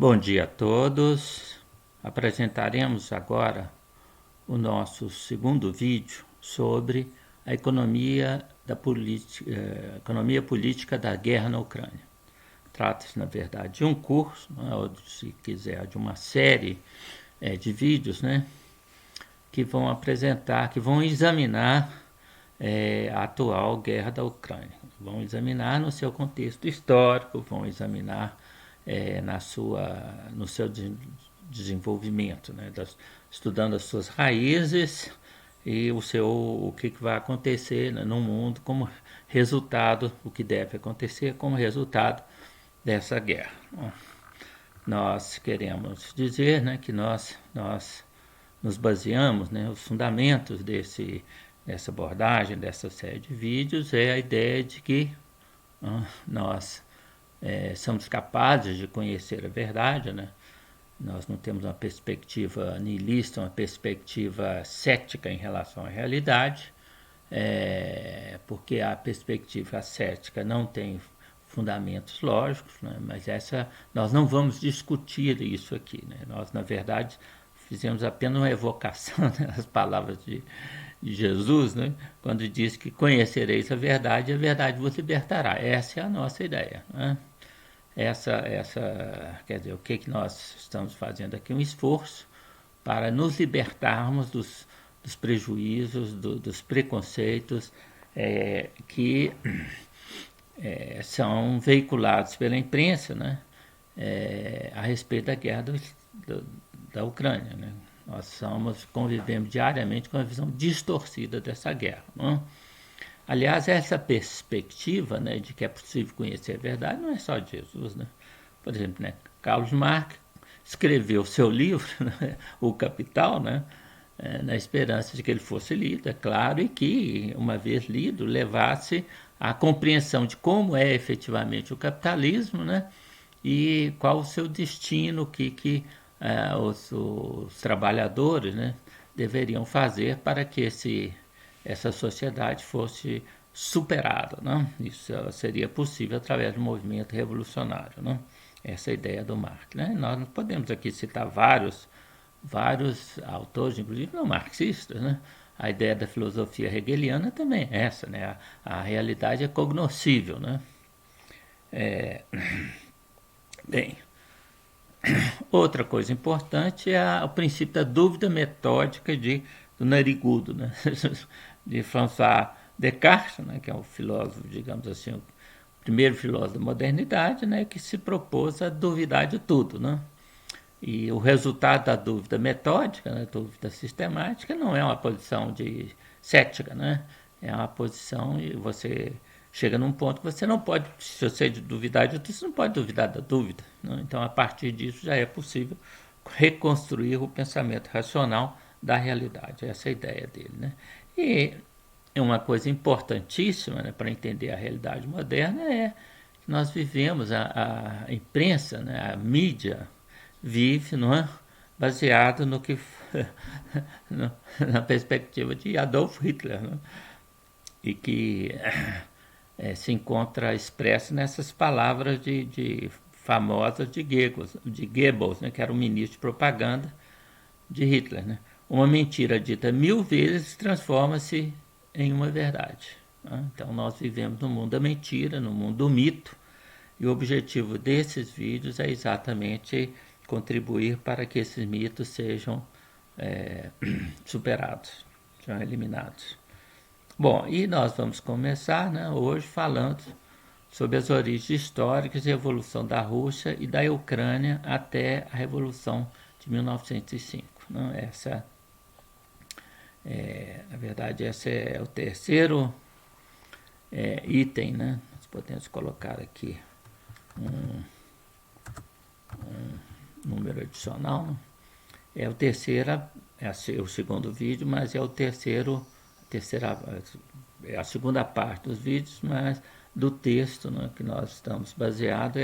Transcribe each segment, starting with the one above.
Bom dia a todos. Apresentaremos agora o nosso segundo vídeo sobre a economia política da guerra na Ucrânia. Trata-se, na verdade, de um curso, ou, se quiser, de uma série de vídeos, que vão apresentar, que vão examinar a atual guerra da Ucrânia. Vão examinar no seu contexto histórico, vão examinar no seu desenvolvimento, estudando as suas raízes e o que vai acontecer no mundo como resultado, o que deve acontecer como resultado dessa guerra. Nós queremos dizer que nós nos baseamos, os fundamentos dessa abordagem, dessa série de vídeos, é a ideia de que nós somos capazes de conhecer a verdade, Nós não temos uma perspectiva nihilista, uma perspectiva cética em relação à realidade, porque a perspectiva cética não tem fundamentos lógicos, mas nós não vamos discutir isso aqui. Nós, na verdade, fizemos apenas uma evocação das palavras de Jesus, quando diz que conhecereis a verdade e a verdade vos libertará. Essa é a nossa ideia. Quer dizer, o que nós estamos fazendo aqui? Um esforço para nos libertarmos dos prejuízos, dos preconceitos que são veiculados pela imprensa, a respeito da guerra da Ucrânia. Nós convivemos diariamente com a visão distorcida dessa guerra. Aliás, essa perspectiva de que é possível conhecer a verdade não é só de Jesus. Por exemplo, Carlos Marx escreveu seu livro, O Capital, na esperança de que ele fosse lido, é claro, e que, uma vez lido, levasse à compreensão de como é efetivamente o capitalismo, e qual o seu destino, o que os trabalhadores deveriam fazer para que essa sociedade fosse superada. Isso seria possível através do movimento revolucionário. Essa é a ideia do Marx. Nós não podemos aqui citar vários autores, inclusive não marxistas. A ideia da filosofia hegeliana também é essa. A realidade é cognoscível. Bem, outra coisa importante é o princípio da dúvida metódica do narigudo, de François Descartes, que é um filósofo, digamos assim, o primeiro filósofo da modernidade, que se propôs a duvidar de tudo. E o resultado da dúvida metódica, da dúvida sistemática, não é uma posição de cética, é uma posição e você chega num ponto que você não pode, se você duvidar de tudo, você não pode duvidar da dúvida. Então, a partir disso, já é possível reconstruir o pensamento racional da realidade. Essa é a ideia dele. E uma coisa importantíssima para entender a realidade moderna é que nós vivemos, a imprensa, a mídia vive baseado no que na perspectiva de Adolf Hitler, e que se encontra expresso nessas palavras famosas de Goebbels, que era o ministro de propaganda de Hitler. Uma mentira dita 1000 vezes transforma-se em uma verdade. Então nós vivemos no mundo da mentira, no mundo do mito, e o objetivo desses vídeos é exatamente contribuir para que esses mitos sejam superados, sejam eliminados. Bom, e nós vamos começar hoje falando sobre as origens históricas e a evolução da Rússia e da Ucrânia até a Revolução de 1905. Na verdade, esse é o terceiro item. Nós podemos colocar aqui um número adicional. É o segundo vídeo, mas é a segunda parte dos vídeos, mas do texto que nós estamos baseados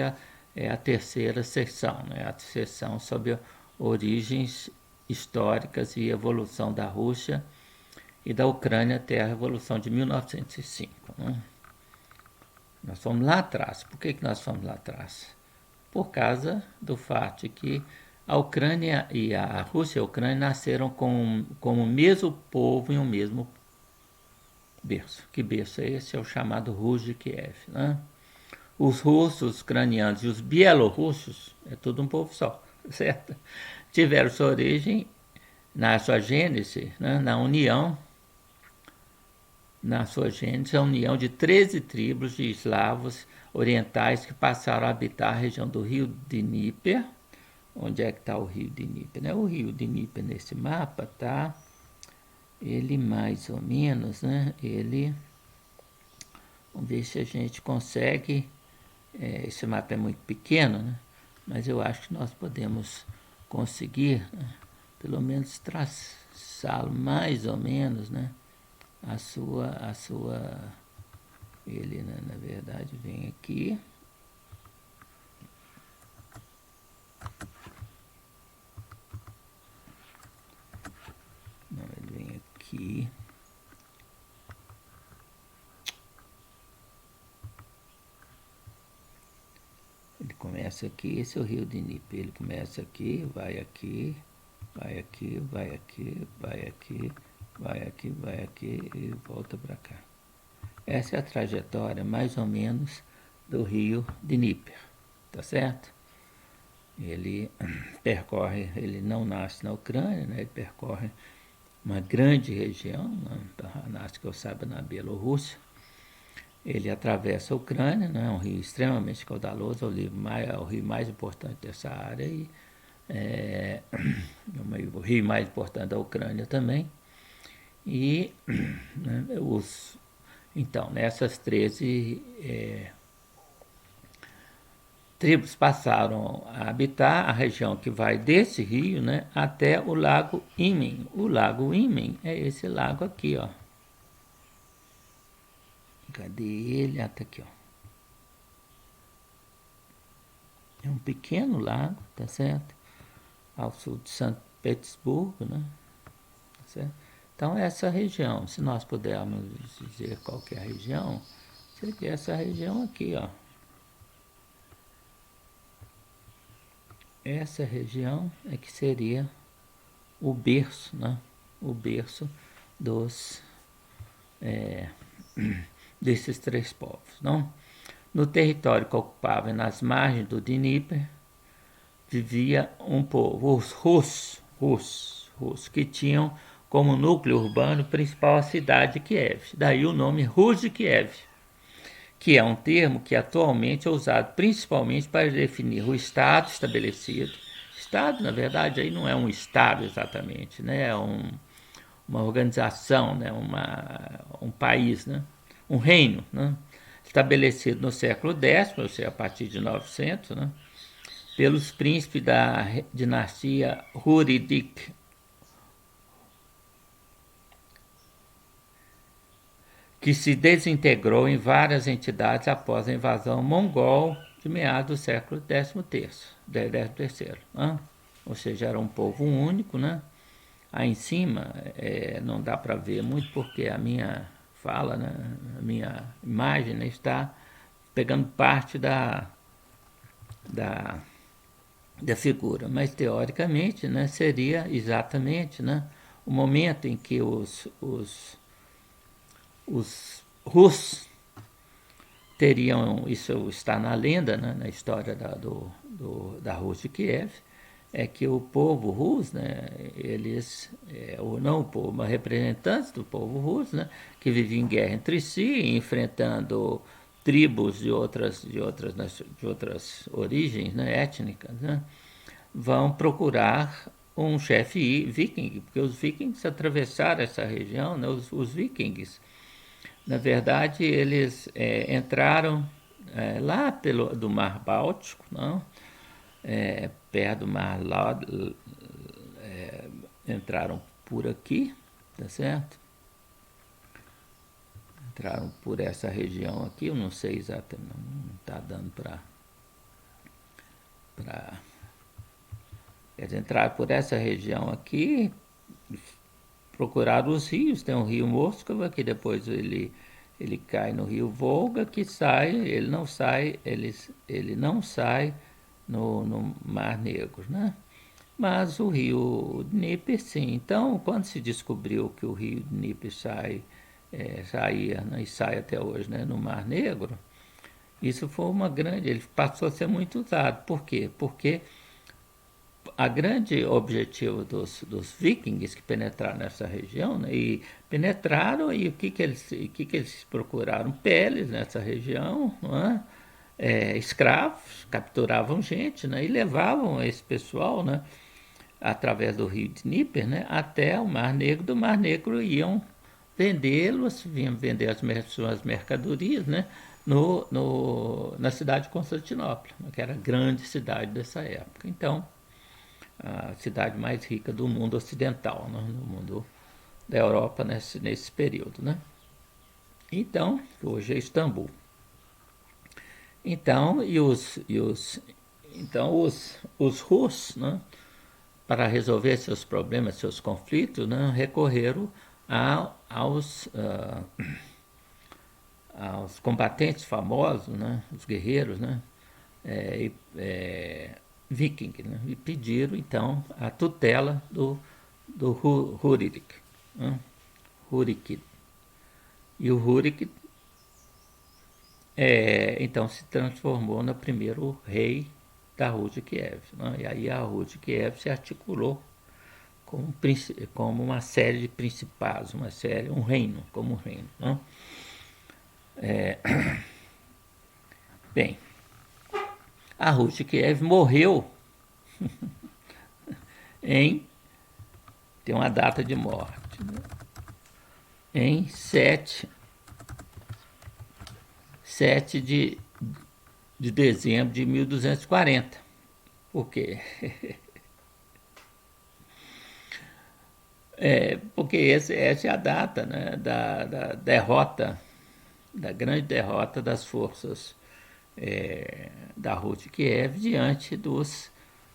é a terceira seção, a seção sobre origens históricas e evolução da Rússia e da Ucrânia até a Revolução de 1905. Nós fomos lá atrás. Por que nós fomos lá atrás? por causa do fato de que a Ucrânia e a Rússia e a Ucrânia nasceram com o mesmo povo em um mesmo berço. Que berço é esse? É o chamado Rus de Kiev. Né? Os russos, os ucranianos e os bielorrussos, é tudo um povo só, certo? Tiveram sua origem, na sua gênese, né? A união de 13 tribos de eslavos orientais que passaram a habitar a região do rio Dnieper. Onde é que está o rio Dnieper? Né? O rio Dnieper nesse mapa, tá? Ele mais ou menos, né? Vamos ver se a gente consegue. Esse mapa é muito pequeno, né? Mas eu acho que nós podemos conseguir, né? Pelo menos traçá-lo mais ou menos, né? Ele, né, na verdade, vem aqui. Não, ele vem aqui. Ele começa aqui, esse é o rio Dnieper. Ele começa aqui, vai aqui, vai aqui, vai aqui, vai aqui, vai aqui, vai aqui e volta para cá. Essa é a trajetória, mais ou menos, do rio Dnieper, tá certo? Ele percorre, ele não nasce na Ucrânia, né? Ele percorre uma grande região, né? Nasce, que eu saiba, na Bielorrússia. Ele atravessa a Ucrânia, né? É um rio extremamente caudaloso, é o rio mais importante dessa área e é o rio mais importante da Ucrânia também. E né, então, nessas 13 tribos passaram a habitar a região que vai desse rio, né, até o lago Imen. O lago Imen é esse lago aqui, ó. Cadê ele? Ah, tá aqui, ó. É um pequeno lago, tá certo? Ao sul de São Petersburgo, né? Tá certo? Então, essa região, se nós pudermos dizer qual que é a região, seria essa região aqui, ó. Essa região é que seria o berço, né? O berço desses três povos, não? No território que ocupava nas margens do Dnieper, vivia um povo, os Rus, que tinham como núcleo urbano principal a cidade de Kiev. Daí o nome Rus de Kiev, que é um termo que atualmente é usado principalmente para definir o Estado estabelecido. Estado, na verdade, aí não é um Estado exatamente, né? É uma organização, né? Um país, né? Um reino, né? Estabelecido no século X, ou seja, a partir de 900, né? Pelos príncipes da dinastia Hurridik, que se desintegrou em várias entidades após a invasão mongol de meados do século XIII. Né? Ou seja, era um povo único, né? Aí em cima não dá para ver muito porque a minha fala, né? A minha imagem, né, está pegando parte da figura, mas teoricamente, né, seria exatamente, né, o momento em que os russos teriam, isso está na lenda, né, na história da Rússia de Kiev, é que o povo russo, né, eles, ou não o povo, mas representantes do povo russo, né, que viviam em guerra entre si, enfrentando tribos de outras origens, né, étnicas, né, vão procurar um chefe viking, porque os vikings atravessaram essa região, né, os vikings, na verdade, eles entraram lá do Mar Báltico, não? Perto do Mar Lado, entraram por aqui, tá certo? Entraram por essa região aqui, eu não sei exatamente, não está dando para eles entraram por essa região aqui, procuraram os rios, tem o rio Moscova, que depois ele cai no rio Volga, que sai, ele não sai no Mar Negro, né? Mas o rio Dnieper, sim. Então, quando se descobriu que o rio Dnieper saía, né, e sai até hoje, né, no Mar Negro, isso foi uma grande. Ele passou a ser muito usado. Por quê? Porque a grande objetivo dos vikings que penetraram nessa região, né, e penetraram, e o que eles procuraram? Peles nessa região, né, escravos, capturavam gente, né, e levavam esse pessoal, né, através do rio Dnieper, né, até o Mar Negro. Do Mar Negro iam vendê-los, vinham vender as mercadorias, né, na cidade de Constantinopla, que era a grande cidade dessa época. Então, a cidade mais rica do mundo ocidental, né, no mundo da Europa nesse período, né? Então, hoje é Istambul. Então, os russos, né, para resolver seus problemas, seus conflitos, né, recorreram aos combatentes famosos, né, os guerreiros, né, viking, né, e pediram então a tutela do Húririk, né, Húrikid. E o Húrikid então se transformou no primeiro rei da Rússia de Kiev, né? E aí a Rússia de Kiev se articulou como uma série de principados, um reino, como um reino, né? Bem, a Rússia de Kiev morreu em tem uma data de morte, né? Em 7 de dezembro de 1240. Por quê? Porque essa é a data, né, da derrota, da grande derrota das forças da Rússia de Kiev diante dos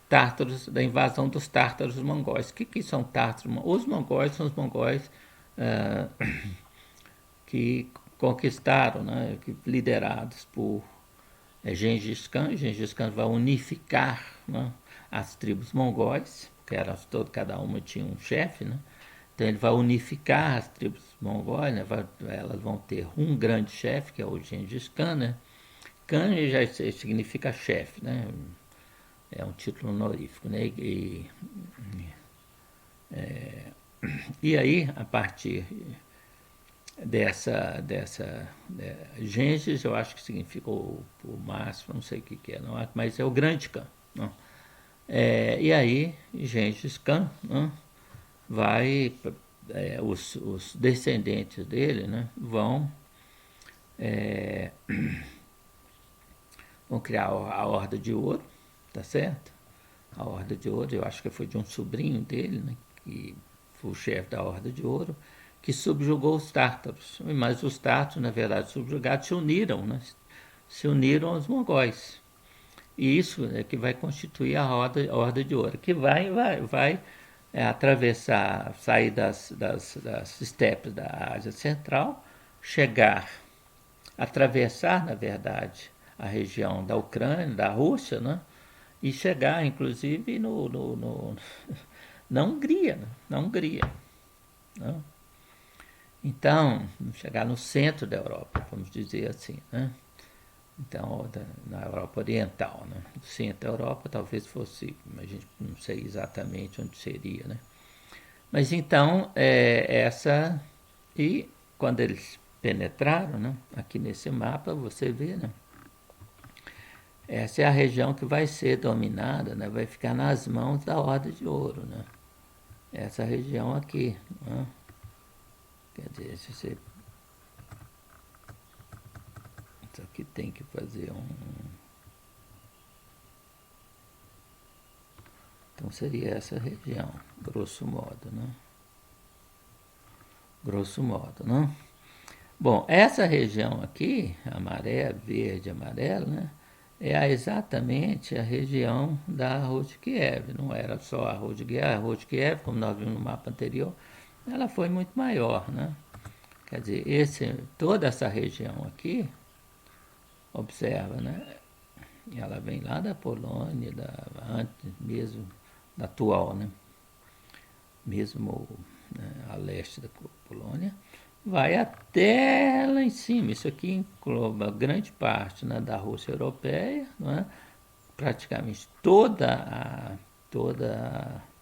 tártaros, da invasão dos tártaros mongóis. O que são tártaros? Os mongóis são os mongóis ah, que conquistaram, né, liderados por Gengis Khan. Gengis Khan vai unificar, né, as tribos mongóis, que eram cada uma tinha um chefe, né? Então ele vai unificar as tribos mongóis, né? Elas vão ter um grande chefe, que é o Gengis Khan, né? Khan já significa chefe, né? É um título honorífico, né? E aí, a partir Gengis, eu acho que significa o máximo, não sei o que é, não, mas é o grande Khan, não? E aí, Gengis Khan, né, vai, os descendentes dele, né, vão criar a Horda de Ouro, tá certo? A Horda de Ouro, eu acho que foi de um sobrinho dele, né, que foi o chefe da Horda de Ouro, que subjugou os tártaros. Mas os tártaros, na verdade, subjugados, se uniram, né? Se uniram aos mongóis. E isso é que vai constituir a Horda de Ouro, que vai atravessar, sair das estepes da Ásia Central, chegar, atravessar, na verdade, a região da Ucrânia, da Rússia, né? E chegar, inclusive, na Hungria, né? Na Hungria, né? Então, chegar no centro da Europa, vamos dizer assim, né? Então, na Europa Oriental, né? No centro da Europa talvez fosse, a gente não sei exatamente onde seria, né? Mas então, e quando eles penetraram, né? Aqui nesse mapa você vê, né? Essa é a região que vai ser dominada, né? Vai ficar nas mãos da Horda de Ouro, né? Essa região aqui, né? Quer dizer, se você isso aqui tem que fazer então seria essa região, grosso modo, né? Grosso modo, né? Bom, essa região aqui, verde, amarelo, né? Exatamente a região da Rússia de Kiev. Não era só a Rússia de Kiev. A Rússia de Kiev, como nós vimos no mapa anterior, ela foi muito maior, né? Quer dizer, toda essa região aqui, observa, né? Ela vem lá da Polônia, antes mesmo da atual, né? Mesmo, né, a leste da Polônia, vai até lá em cima. Isso aqui engloba grande parte, né, da Rússia europeia, não é? Praticamente toda a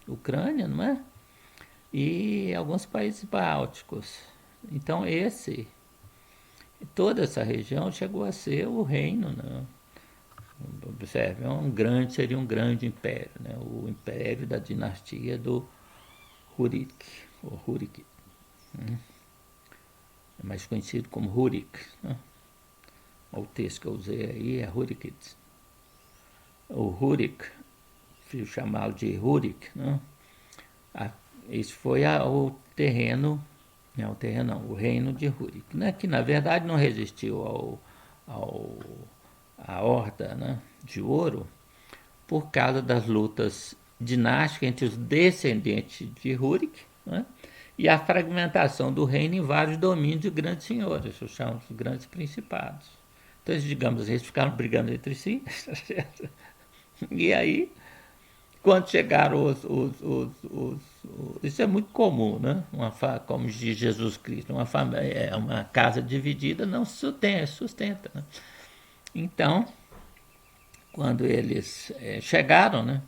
Ucrânia, não é? E alguns países bálticos. Então toda essa região chegou a ser o reino, né? Observe, seria um grande império, né? O império da dinastia do Rurik, ou Rurik, é mais conhecido como Rurik, né? O texto que eu usei aí é Hurrikids. O Rurik, chamá-lo de Rurik, né? Esse foi o terreno, não, o terreno não, o reino de Rurik, né? Que na verdade não resistiu ao, à Horda, né, de Ouro, por causa das lutas dinásticas entre os descendentes de Rurik, né, e a fragmentação do reino em vários domínios de grandes senhores, isso chamam de grandes principados. Então, digamos assim, eles ficaram brigando entre si, e aí, quando chegaram isso é muito comum, né? Como diz Jesus Cristo, uma casa dividida não se sustenta, né? Então, quando eles chegaram, né?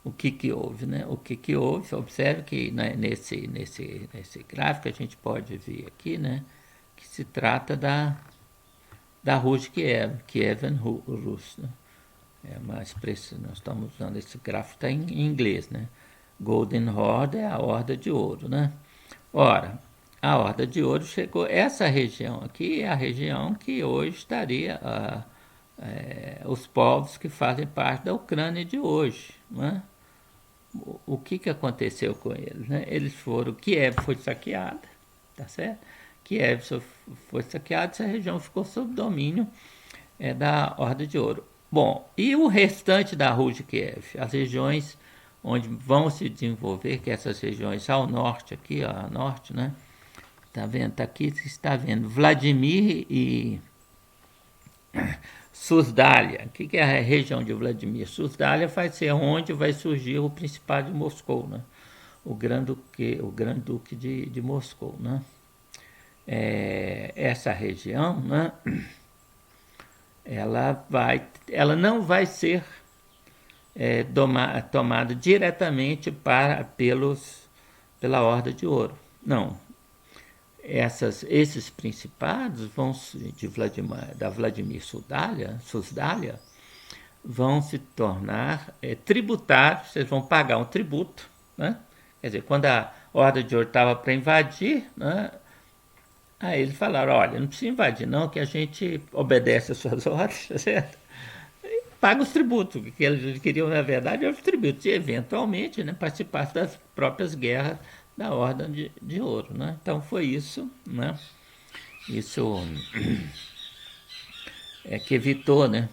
O que houve, né? O que houve? Observe que, né, nesse gráfico a gente pode ver aqui, né? Que se trata da Rus Kievan Rus, né? É uma expressão, nós estamos usando esse gráfico, está em inglês, né? Golden Horde é a Horda de Ouro, né? Ora, a Horda de Ouro chegou, essa região aqui é a região que hoje estaria os povos que fazem parte da Ucrânia de hoje, né? O que aconteceu com eles, né? Eles foram, Kiev foi saqueada, tá certo? Kiev foi saqueada, essa região ficou sob domínio da Horda de Ouro. Bom, e o restante da Rus de Kiev? As regiões onde vão se desenvolver, que essas regiões ao norte aqui, ó, ao norte, né? Tá vendo? Tá aqui, você está vendo Vladimir e Susdália. O que é a região de Vladimir? Susdália vai ser onde vai surgir o Principado de Moscou, né? O Grande-Duque de Moscou, né? Essa região, né? Ela não vai ser tomada diretamente pela Horda de Ouro. Não. Esses principados da Vladimir Susdália vão se tornar tributários, vocês vão pagar um tributo, né? Quer dizer, quando a Horda de Ouro estava para invadir, né, aí eles falaram, olha, não precisa invadir não, que a gente obedece às suas ordens, certo? E paga os tributos, que eles queriam, na verdade, os tributos, e eventualmente, né, participar das próprias guerras da Horda de Ouro, né? Então foi isso, né? Isso que evitou, né,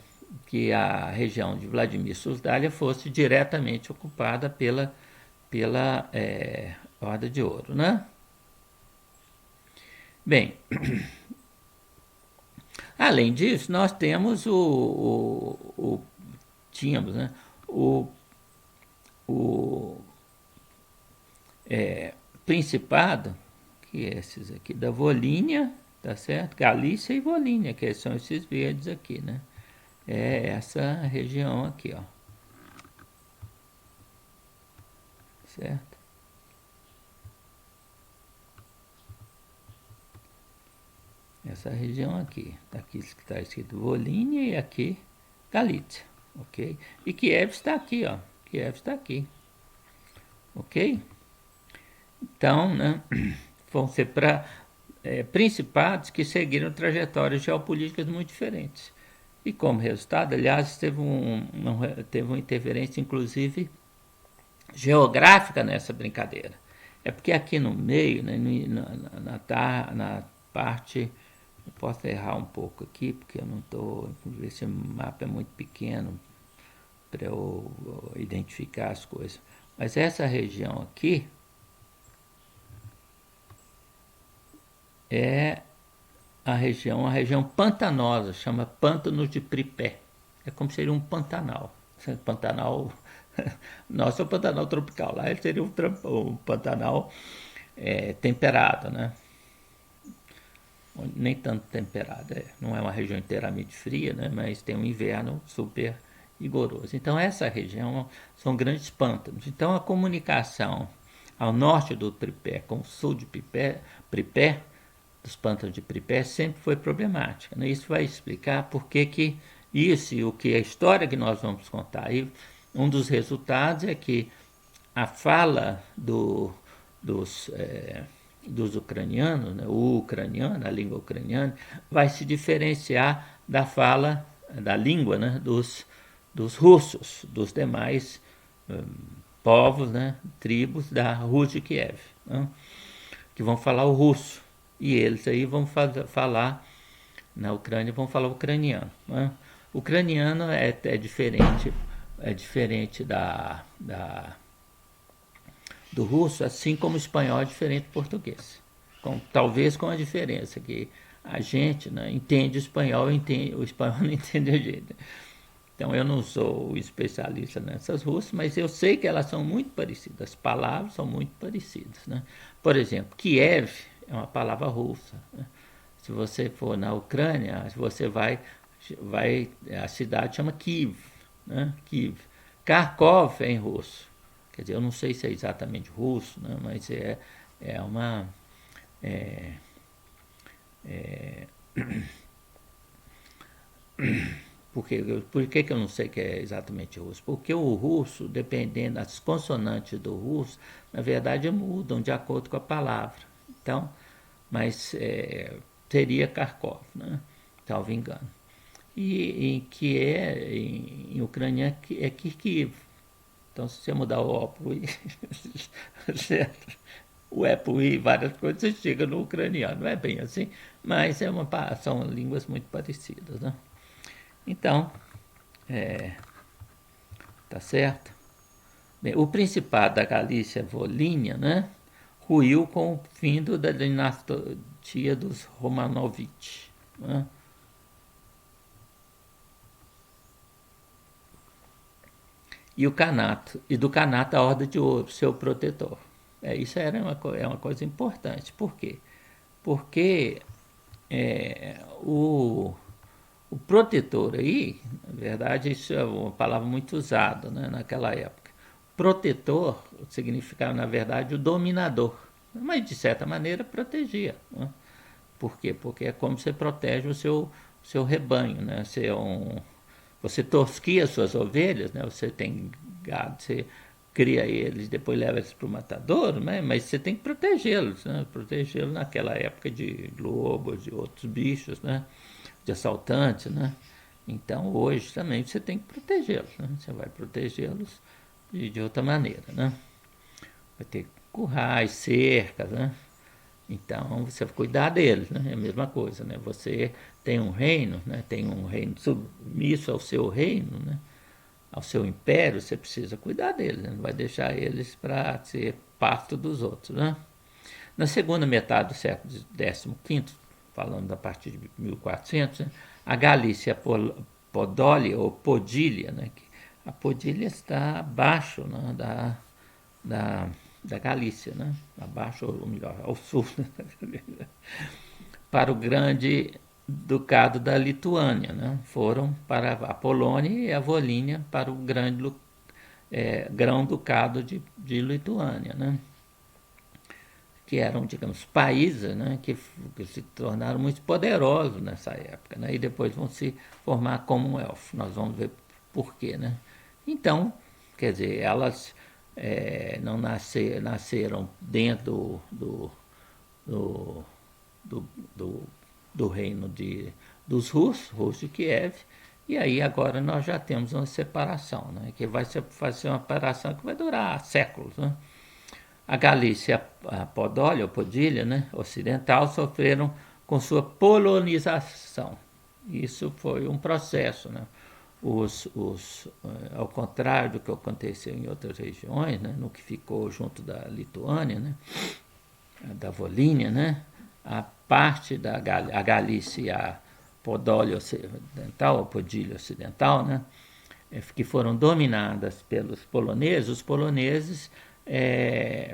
que a região de Vladimir Susdália fosse diretamente ocupada pela Horda de Ouro, né? Bem, além disso, nós temos tínhamos, né, o, o Principado, que é esses aqui, da Volínia, tá certo? Galícia e Volínia, que são esses verdes aqui, né? É essa região aqui, ó. Certo? Essa região aqui. Aqui está escrito Volínia e aqui Galícia, ok? E Kiev está aqui, ó. Kiev está aqui, ok? Então, né, vão ser principados que seguiram trajetórias geopolíticas muito diferentes. E como resultado, aliás, teve uma interferência, inclusive, geográfica nessa brincadeira. É porque aqui no meio, né, na parte, eu posso errar um pouco aqui, porque eu não estou, esse mapa é muito pequeno para eu identificar as coisas. Mas essa região aqui é a região pantanosa, chama Pântanos de Pripé, É como seria um Pantanal. Pantanal, nosso é o Pantanal tropical, lá ele seria um Pantanal temperado, né? Nem tanto temperado, não é uma região inteiramente fria, né? Mas tem um inverno super rigoroso. Então essa região são grandes pântanos. Então a comunicação ao norte do Tripé com o sul de Pripé, dos pântanos de Pripé, sempre foi problemática, né? Isso vai explicar por que isso e o que a história que nós vamos contar. E um dos resultados é que a fala dos ucranianos, né, o ucraniano, a língua ucraniana, vai se diferenciar da fala, da língua, né, dos russos, dos demais povos, né, tribos da Rússia e Kiev, né, que vão falar o russo. E eles aí vão falar, na Ucrânia, vão falar ucraniano. Né. O ucraniano é diferente do russo, assim como o espanhol é diferente do português. Talvez com a diferença que a gente, né, entende o espanhol, o espanhol não entende a gente. Então eu não sou especialista nessas russas, mas eu sei que elas são muito parecidas, as palavras são muito parecidas. Né? Por exemplo, Kiev é uma palavra russa. Né? Se você for na Ucrânia, você a cidade chama Kiev, né? Kiev. Kharkov é em russo. Quer dizer, eu não sei se é exatamente russo, né? Mas é uma... Por que eu não sei que é exatamente russo? Porque o russo, dependendo das consonantes do russo, na verdade mudam de acordo com a palavra. Então, mas seria Kharkov, né? Salvo engano. E que em ucraniano é Kharkiv. Então, se você mudar o O para o I, certo? O E para o I, várias coisas, você chega no ucraniano. Não é bem assim, mas são línguas muito parecidas, né? Então, tá certo? Bem, o Principado da Galícia-Volínia, né, ruiu com o fim da dinastia dos Romanovich. Né? E do Canato a Horda de Ouro, seu protetor. Isso é uma coisa importante. Por quê? Porque o protetor aí, na verdade, isso é uma palavra muito usada, né, naquela época. Protetor significava, na verdade, o dominador. Mas, de certa maneira, protegia. Né? Por quê? Porque é como você protege o seu rebanho. Né? Você tosquia as suas ovelhas, né? Você tem gado, você cria eles, depois leva eles para o matadouro, né? Mas você tem que protegê-los, né? Protegê-los naquela época de lobos, de outros bichos, né? De assaltantes, né? Então hoje também você tem que protegê-los, né? Você vai protegê-los de outra maneira, né? Vai ter currais, cercas, né? Então você vai cuidar deles, né? É a mesma coisa, né? Você tem um reino, né? Tem um reino submisso ao seu reino, né? Ao seu império, você precisa cuidar deles, né? Não vai deixar eles para ser pasto dos outros, né? Na segunda metade do século XV, falando a partir de 1400, né? A Galícia Podólia ou Podília, né? A Podília está abaixo, né? da Galícia, né? Abaixo, ou melhor, ao sul, né? Para o grande ducado da Lituânia, né? Foram para a Polônia e a Volínia para o grande grão-ducado de Lituânia, né? Que eram, digamos, países, né? que se tornaram muito poderosos nessa época, né? E depois vão se formar Commonwealth. Nós vamos ver por quê, né? Então, quer dizer, elas não nasceram dentro do, do, do, do reino dos russos de Kiev, e aí agora nós já temos uma separação, né? Que vai ser uma separação que vai durar séculos, né? A Galícia, a Podólia, ou Podilha, né, ocidental, sofreram com sua polonização. Isso foi um processo, né? Ao contrário do que aconteceu em outras regiões, né, no que ficou junto da Lituânia, né, da Volínia, né, a parte a Galícia Podólia Ocidental, ou Podília Ocidental, né, que foram dominadas pelos poloneses, os poloneses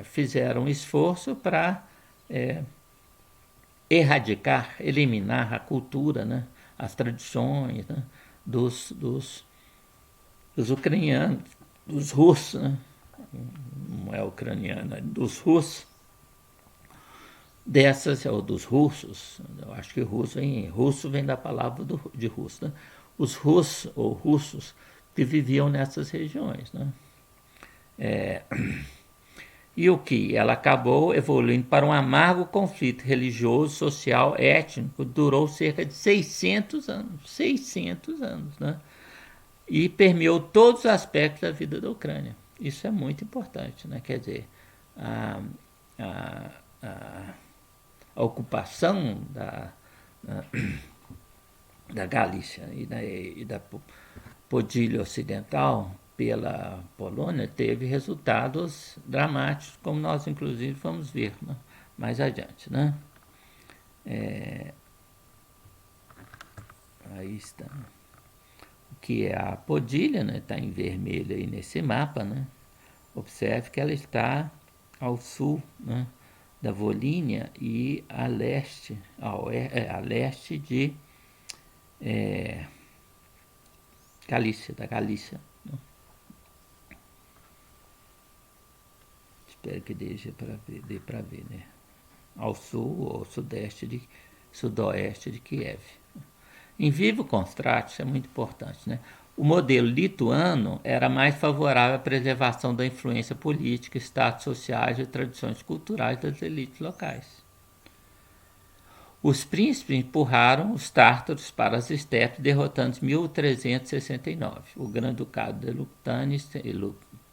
fizeram um esforço para erradicar, eliminar a cultura, né, as tradições, né, dos ucranianos, dos russos, né, não é ucraniano, é dos russos, ou dos russos, eu acho que russo vem da palavra de russo, né, os russos ou russos que viviam nessas regiões, né. E o que? Ela acabou evoluindo para um amargo conflito religioso, social, étnico, durou cerca de 600 anos. 600 anos, né? E permeou todos os aspectos da vida da Ucrânia. Isso é muito importante, né? Quer dizer, a, a, a, a ocupação da Galícia e da Podília Ocidental pela Polônia teve resultados dramáticos, como nós inclusive vamos ver, né, mais adiante, né? Aí está. O que é a Podília, né? Está em vermelho aí nesse mapa, né? Observe que ela está ao sul, né, da Volínia e a leste, a leste de Galícia, da Galícia. Né? Espero que dê para ver, né? Ao sul ou sudoeste de Kiev. Em vivo contraste, isso é muito importante, né? O modelo lituano era mais favorável à preservação da influência política, status sociais e tradições culturais das elites locais. Os príncipes empurraram os tártaros para as estepes, derrotando em 1369. O Grande-Ducado de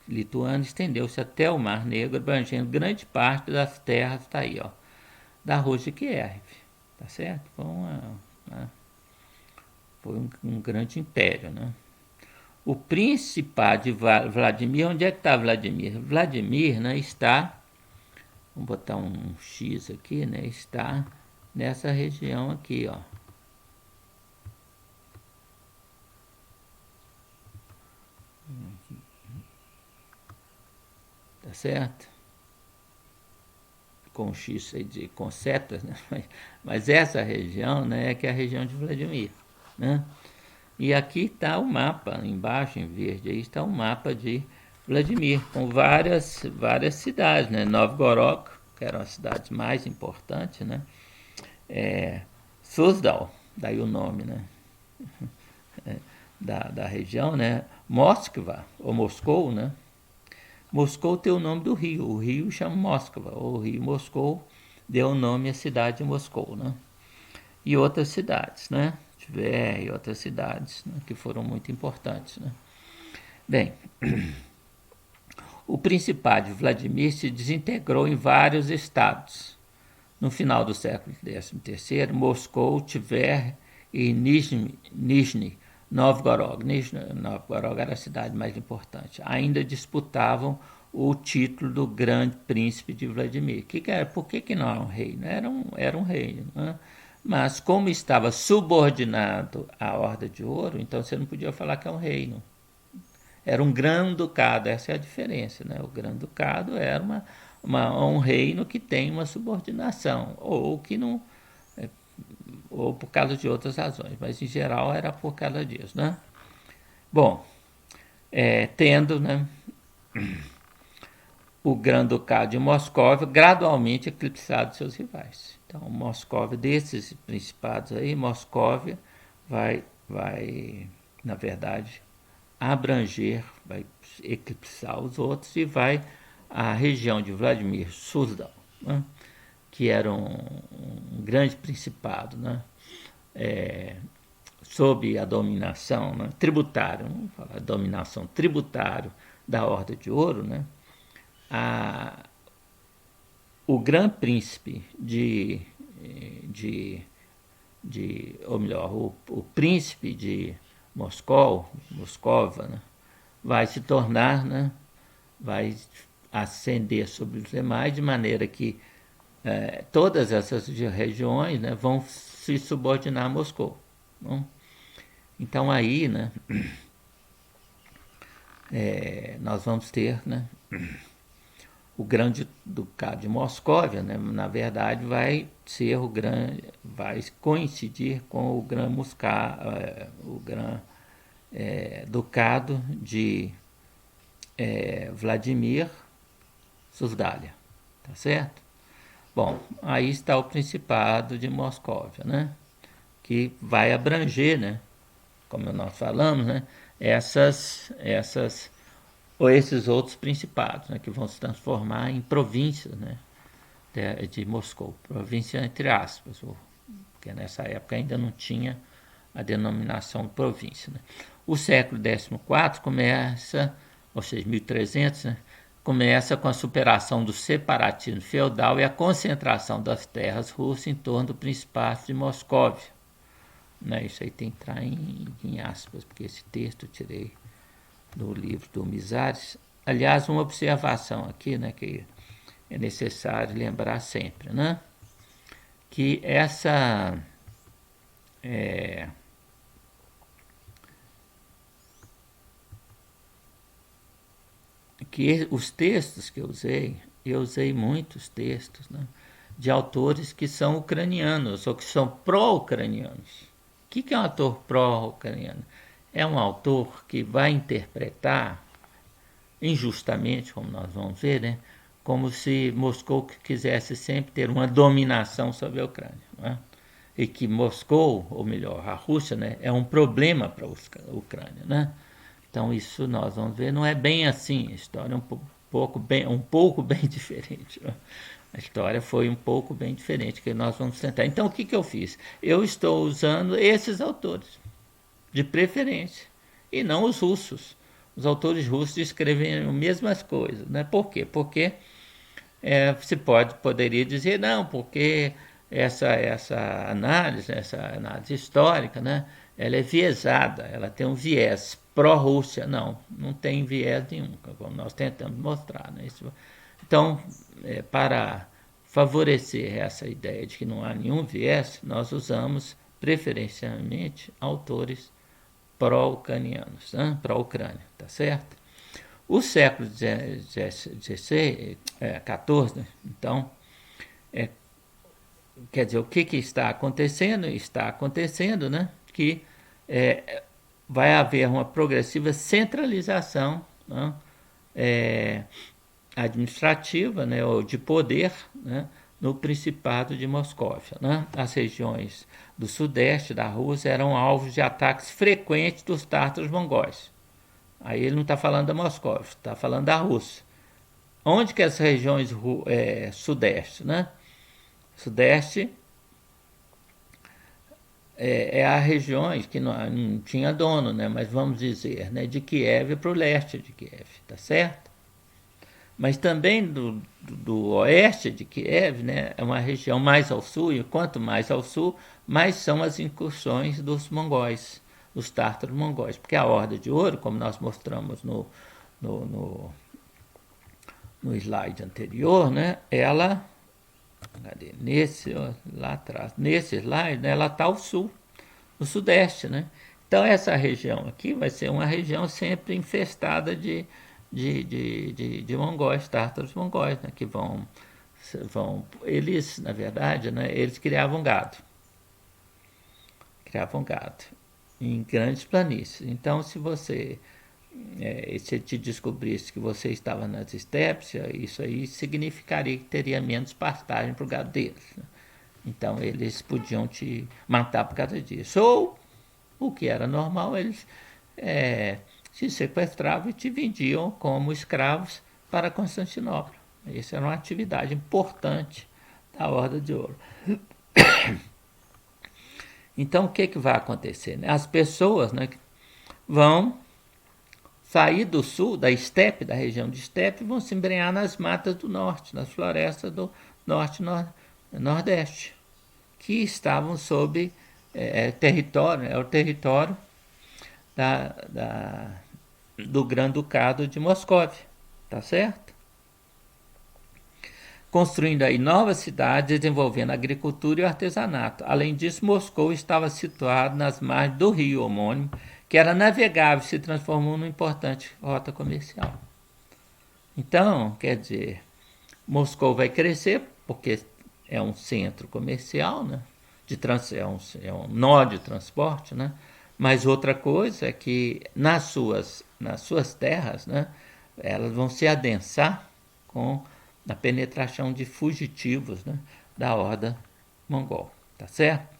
Lituânia estendeu-se até o Mar Negro, abrangendo grande parte das terras, tá aí, ó, da Rússia de Kiev. Tá certo? Foi um grande império, né? O Principado de Vladimir, onde é que está Vladimir? Vladimir, né, está, vamos botar um X aqui, né, está nessa região aqui, ó. Tá certo? Com X, com setas, né? Mas essa região, né, é que é a região de Vladimir, né? E aqui está o mapa, embaixo em verde, aí está o mapa de Vladimir, com várias cidades, né? Novgorod, que eram as cidades mais importantes, né? Suzdal, daí o nome, né? Da região, né? Moskva, ou Moscou, né? Moscou tem o nome do rio, o rio chama Moskva, ou o rio Moscou deu o nome à cidade de Moscou, né? E outras cidades, né? Tver e outras cidades, né, que foram muito importantes, né? Bem, o Principado de Vladimir se desintegrou em vários estados. No final do século XIII, Moscou, Tver e Nizhny Novgorod, Novgorod era a cidade mais importante, ainda disputavam o título do grande príncipe de Vladimir. Por que não era um rei? Era um rei, né? Mas como estava subordinado à Horda de Ouro, então você não podia falar que é um reino. Era um grão-ducado, essa é a diferença, né? O grão-ducado era um reino que tem uma subordinação, ou que não, ou por causa de outras razões, mas em geral era por causa disso, né? Bom, tendo, né, o Grão-Ducado de Moscóvia gradualmente eclipsado seus rivais. Então, Moscóvia, desses principados aí, Moscóvia vai, na verdade, abranger, vai eclipsar os outros e vai à região de Vladimir Suzdal, né, que era um grande principado, né, sob a dominação, né, tributária, vamos falar, dominação tributária da Horda de Ouro, né, o Grande Príncipe ou melhor, o Príncipe de Moscova, né, vai se tornar, né, vai ascender sobre os demais, de maneira que todas essas regiões, né, vão se subordinar a Moscou. Bom, então aí, né, nós vamos ter, né, o Grande Ducado de Moscóvia, né, na verdade vai coincidir com o Gran Ducado de Vladimir Susdália, tá certo? Bom, aí está o Principado de Moscóvia, né, que vai abranger, né, como nós falamos, né, essas ou esses outros principados, né, que vão se transformar em províncias, né, de Moscou, província entre aspas, porque nessa época ainda não tinha a denominação de província. Né. O século XIV começa, ou seja, 1300, né, começa com a superação do separatismo feudal e a concentração das terras russas em torno do Principado de Moscóvia. Né, isso aí tem que entrar em aspas, porque esse texto eu tirei do livro do Misares. Aliás, uma observação aqui, né, que é necessário lembrar sempre, né, que que os textos que eu usei muitos textos, né, de autores que são ucranianos ou que são pró-ucranianos. O que é um autor pró-ucraniano? É um autor que vai interpretar injustamente, como nós vamos ver, né, como se Moscou quisesse sempre ter uma dominação sobre a Ucrânia. Né? E que Moscou, ou melhor, a Rússia, né, é um problema para a Ucrânia. Né? Então isso nós vamos ver, não é bem assim, a história é um pouco bem diferente. Né? A história foi um pouco bem diferente, que nós vamos tentar. Então o que eu fiz? Eu estou usando esses autores, de preferência, e não os russos. Os autores russos escrevem as mesmas coisas. Né? Por quê? Porque se poderia dizer, não, porque essa análise histórica, né, ela é viesada, ela tem um viés pró-Rússia. Não tem viés nenhum, como nós tentamos mostrar. Né? Então, para favorecer essa ideia de que não há nenhum viés, nós usamos preferencialmente autores pró-ucranianos, né? Pró-Ucrânia, tá certo? O século XVI, XIV, então, quer dizer, o que está acontecendo? Está acontecendo, né, que vai haver uma progressiva centralização, né, administrativa, né, ou de poder, né, no Principado de Moscóvia. Né? As regiões do sudeste da Rússia eram alvos de ataques frequentes dos tártaros mongóis. Aí ele não está falando da Moscóvia, está falando da Rússia. Onde que as regiões sudeste, né? Sudeste a regiões que não tinha dono, né? Mas vamos dizer, né? De Kiev para o leste de Kiev, tá certo? Mas também do oeste de Kiev, né? É uma região mais ao sul, e quanto mais ao sul, mais são as incursões dos mongóis, os tártaros mongóis. Porque a Horda de Ouro, como nós mostramos no slide anterior, né? Ela, lá atrás, nesse slide, né, ela está ao sul, no sudeste, né? Então essa região aqui vai ser uma região sempre infestada de mongóis, tártaros mongóis, né, que vão, eles, na verdade, né, eles criavam gado em grandes planícies. Então, se te descobrisse que você estava nas estepes, isso aí significaria que teria menos pastagem para o gado deles. Né? Então eles podiam te matar por causa disso. Ou, o que era normal, eles te sequestravam e te vendiam como escravos para Constantinopla. Essa era uma atividade importante da Horda de Ouro. Então o que vai acontecer? As pessoas, né, vão sair do sul, da estepe, da região de estepe, vão se embrenhar nas matas do norte, nas florestas do norte e nordeste, que estavam sob território, o território do Grande Ducado de Moscóvia, tá certo? construindo aí novas cidades, desenvolvendo a agricultura e o artesanato. Além disso, Moscou estava situado nas margens do rio homônimo, que era navegável e se transformou numa importante rota comercial. Então, quer dizer, Moscou vai crescer, porque é um centro comercial, né? É um nó de transporte, né? Mas outra coisa é que nas suas terras, né, elas vão se adensar com a penetração de fugitivos, né, da horda mongol, tá certo?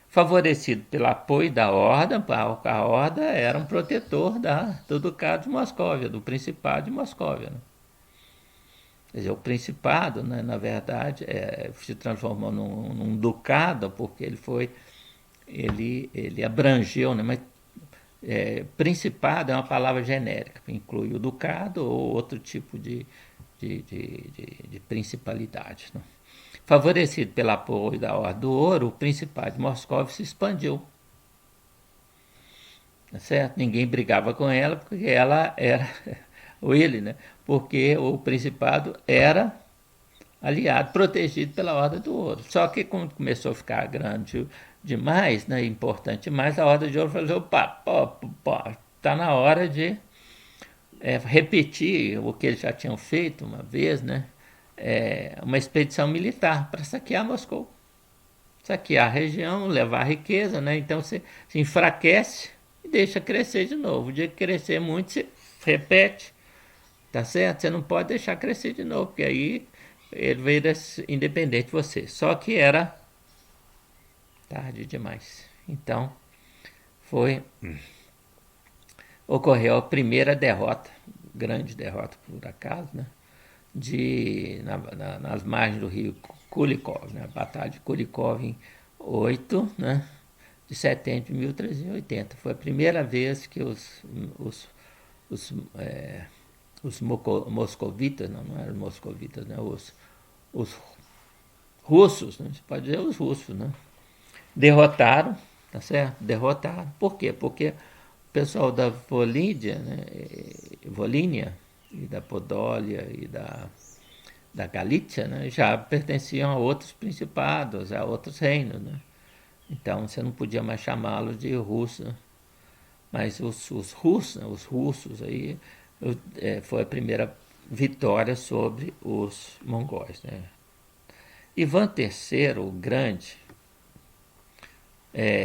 Favorecido pelo apoio da horda, a horda era um protetor do Ducado de Moscóvia, do Principado de Moscóvia, né? Quer dizer, o Principado, né, na verdade, se transformou num ducado porque ele abrangeu, né, mas Principado é uma palavra genérica, inclui o ducado ou outro tipo de principalidade, né? Favorecido pelo apoio da Ordem do Ouro, o Principado de Moscou se expandiu. Tá certo? Ninguém brigava com ela porque ela era, ou ele, né? Porque o Principado era aliado, protegido pela Ordem do Ouro. Só que quando começou a ficar grande demais, né, importante demais, a Ordem de Ouro falou, opa, está na hora de repetir o que eles já tinham feito uma vez, né, uma expedição militar para saquear Moscou. Saquear a região, levar a riqueza, né, então se enfraquece e deixa crescer de novo. O dia que crescer muito, você repete, tá certo? Você não pode deixar crescer de novo, porque aí ele vira independente de você. Só que era tarde demais. Então, ocorreu a primeira derrota, grande derrota por acaso, né? Nas margens do rio Kulikov, né? A Batalha de Kulikov em 8, né, de setembro de 1380. Foi a primeira vez que os moscovitas, não eram moscovitas, né? Os russos, né? Você pode dizer os russos, né? Derrotaram, tá certo? Derrotaram. Por quê? Porque o pessoal da Volínia, né? Volínia e da Podólia e da Galícia, né? Já pertenciam a outros principados, a outros reinos, né? Então você não podia mais chamá-los de russos, né? Mas os russos, né? Os russos aí foi a primeira vitória sobre os mongóis, né? Ivan III, o Grande,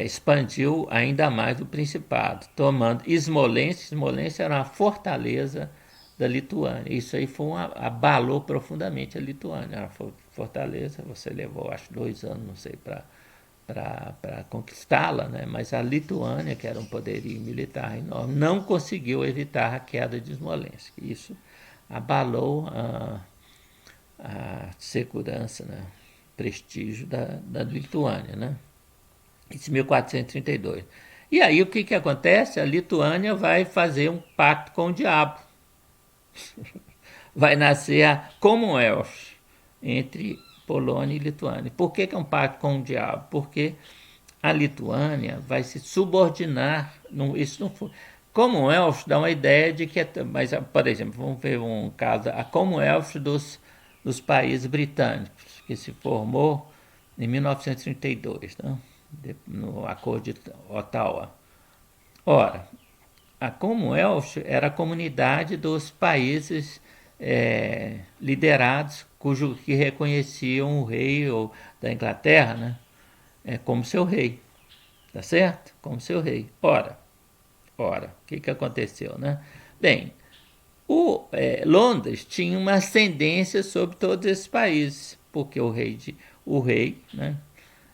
expandiu ainda mais o Principado, tomando Smolensk. Smolensk era uma fortaleza da Lituânia. Isso aí abalou profundamente a Lituânia. Era uma fortaleza, você levou, acho, 2 anos, não sei, para conquistá-la, né? Mas a Lituânia, que era um poderio militar enorme, não conseguiu evitar a queda de Smolensk. Isso abalou a segurança, né? Prestígio da Lituânia, né? Isso em 1432. E aí o que acontece? A Lituânia vai fazer um pacto com o diabo. Vai nascer a Commonwealth entre Polônia e Lituânia. Por que é um pacto com o diabo? Porque a Lituânia vai se subordinar. Isso não foi. Commonwealth dá uma ideia de que mas, por exemplo, vamos ver um caso, a Commonwealth dos países britânicos, que se formou em 1932, né? No Acordo de Ottawa. Ora, a Commonwealth era a comunidade dos países liderados que reconheciam o rei da Inglaterra, né, como seu rei, tá certo? Como seu rei. Ora, o que aconteceu, né? Bem, Londres tinha uma ascendência sobre todos esses países, porque o rei, né,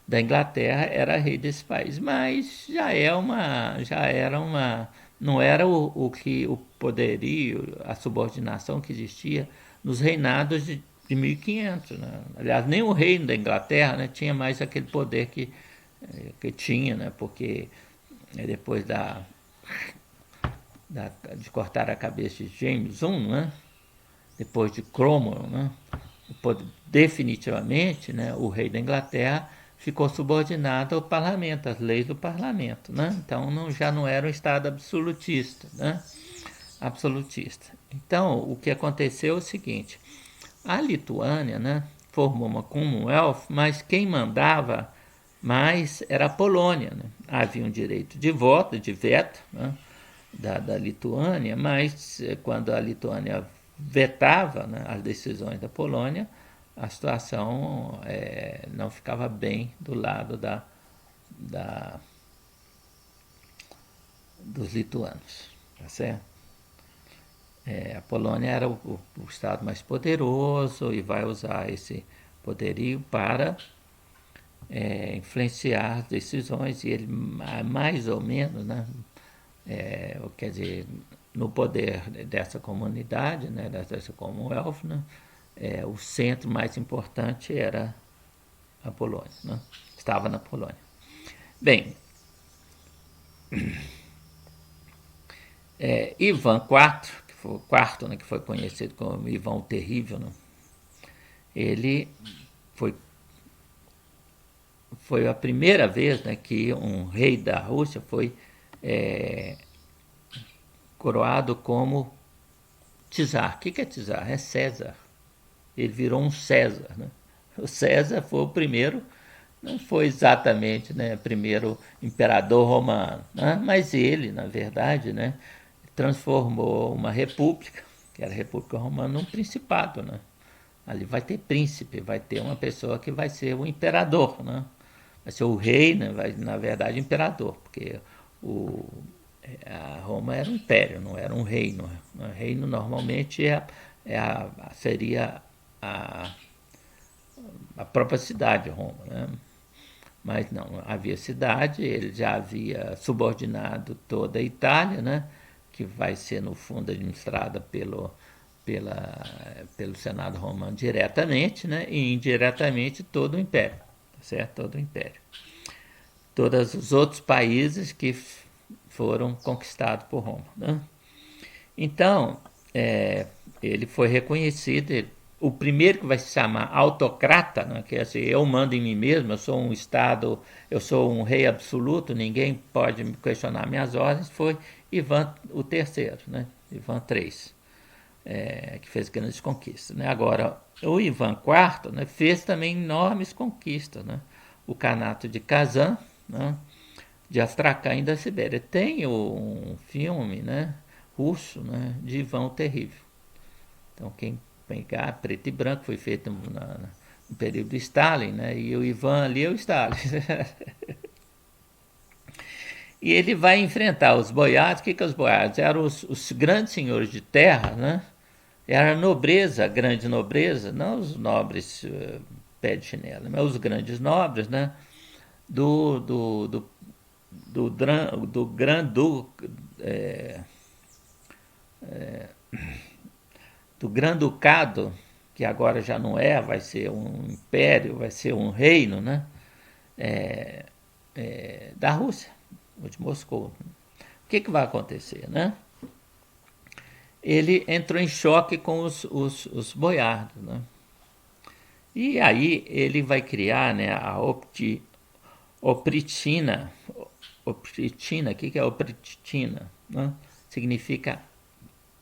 da Inglaterra era rei desse país, mas não era o poderio, a subordinação que existia nos reinados de 1500, né? Aliás, nem o reino da Inglaterra, né, tinha mais aquele poder que tinha, né, porque depois de cortar a cabeça de James I, né, depois de Cromwell, né, definitivamente, né, o rei da Inglaterra ficou subordinado ao parlamento, às leis do parlamento, né? Então já não era um Estado absolutista, né? Absolutista. Então o que aconteceu é o seguinte: a Lituânia, né, formou uma Commonwealth, mas quem mandava mais era a Polônia. Né? Havia um direito de voto, de veto, né, da Lituânia, mas quando a Lituânia vetava, né, as decisões da Polônia, a situação não ficava bem do lado dos lituanos. Tá certo? A Polônia era o estado mais poderoso e vai usar esse poderio para influenciar as decisões, e ele mais ou menos, né, quer dizer, no poder dessa comunidade, né, dessa Commonwealth, né, o centro mais importante era a Polônia, né, estava na Polônia. Bem, Ivan IV, que foi o quarto, né, que foi conhecido como Ivan o Terrível, né, ele foi a primeira vez, né, que um rei da Rússia foi coroado como czar. O que é czar? É César. Ele virou um César. Né? O César foi o primeiro, não foi exatamente, né, primeiro imperador romano, né? Mas ele, na verdade, né, transformou uma república, que era a República Romana, num principado. Né? Ali vai ter príncipe, vai ter uma pessoa que vai ser o imperador, né? Vai ser o rei, né? Vai, na verdade, imperador, porque a Roma era um império, não era um reino. Um reino normalmente seria a própria cidade de Roma, né? Mas não, havia cidade, ele já havia subordinado toda a Itália, né? Que vai ser, no fundo, administrada pelo Senado Romano diretamente, né? E indiretamente todo o Império, certo? Todo o Império. Todos os outros países que foram conquistados por Roma. Né? Então, ele foi reconhecido, o primeiro que vai se chamar autocrata, né, que é assim, eu mando em mim mesmo, eu sou um Estado, eu sou um rei absoluto, ninguém pode me questionar minhas ordens, foi Ivan o terceiro, né, Ivan III, que fez grandes conquistas. Né? Agora, o Ivan IV, né, fez também enormes conquistas. Né? O Kanato de Kazan, né, de Astrakhan e da Sibéria. Tem um filme, né, russo, né, de Ivan o Terrível. Então, quem pegar preto e branco, foi feito no período do Stalin, né, e o Ivan ali é o Stalin. E ele vai enfrentar os boiados. O que os boiados? Eram os grandes senhores de terra, né? Era a nobreza, a grande nobreza, não os nobres pé de chinelo, mas os grandes nobres, né? Do Gran-Ducado, que agora já não vai ser um império, vai ser um reino, né? Da Rússia, de Moscou. O que vai acontecer, né? Ele entrou em choque com os boiardos, né? E aí ele vai criar, né, a opritina. Opritina, o que é opritina? Né? Significa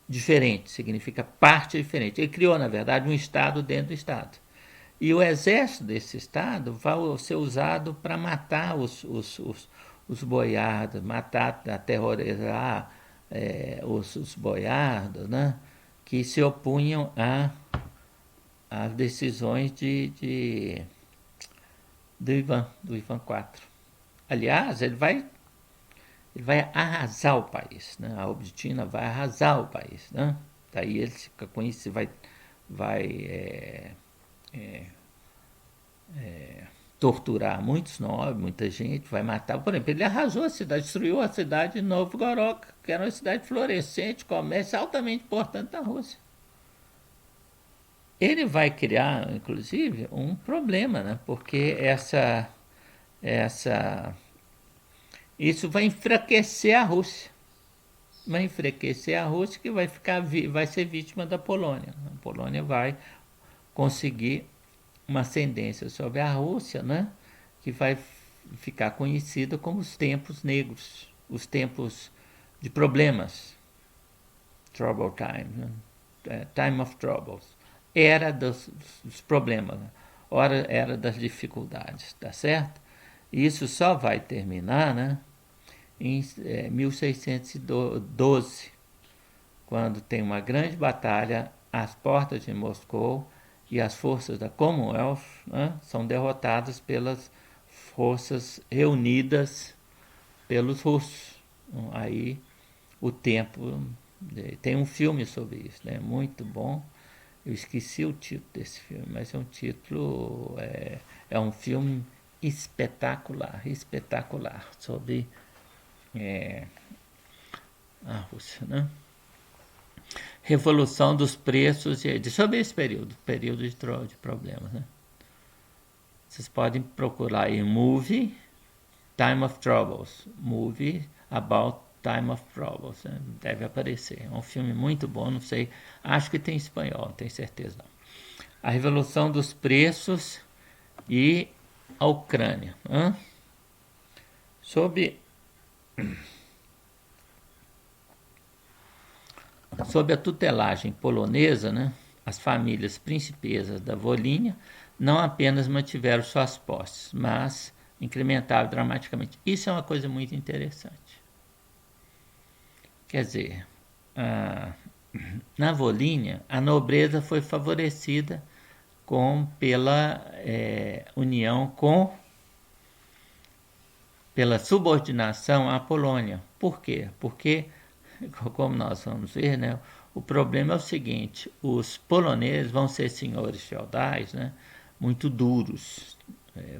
diferente, significa parte diferente. Ele criou, na verdade, um Estado dentro do Estado. E o exército desse Estado vai ser usado para matar os boiardos, matar, aterrorizar os boiardos, né? Que se opunham às decisões do Ivan IV. Aliás, ele vai arrasar o país, né? A Obditina vai arrasar o país, né? Daí ele fica com isso, vai torturar muitos nobres, muita gente, vai matar. Por exemplo, ele arrasou a cidade, destruiu a cidade de Novgorod, que era uma cidade florescente, comércio altamente importante da Rússia. Ele vai criar, inclusive, um problema, né? Porque isso vai enfraquecer a Rússia. Vai enfraquecer a Rússia, que vai ser vítima da Polônia. A Polônia vai conseguir uma ascendência sobre a Rússia, né? Que vai ficar conhecida como os tempos negros, os tempos de problemas, trouble time, né? Time of troubles. era dos problemas, hora era das dificuldades, tá certo? E isso só vai terminar, né, em 1612, quando tem uma grande batalha às portas de Moscou e as forças da Commonwealth, né, são derrotadas pelas forças reunidas pelos russos. Aí o tempo... Tem um filme sobre isso, né, muito bom. Eu esqueci o título desse filme, mas é um título... É um filme espetacular, espetacular, sobre a Rússia, né? Revolução dos preços, sobre esse período de problemas, né? Vocês podem procurar aí Movie Time of Troubles, Movie About Time of Troubles, né? Deve aparecer. É um filme muito bom, não sei, acho que tem em espanhol, não tenho certeza não. A Revolução dos Preços e a Ucrânia. Sob a tutelagem polonesa, né, as famílias principesas da Volínia não apenas mantiveram suas posses, mas incrementaram dramaticamente. Isso é uma coisa muito interessante. Quer dizer, na Volínia, a nobreza foi favorecida pela união pela subordinação à Polônia. Por quê? Porque, como nós vamos ver, né, o problema é o seguinte: os poloneses vão ser senhores feudais, né, muito duros,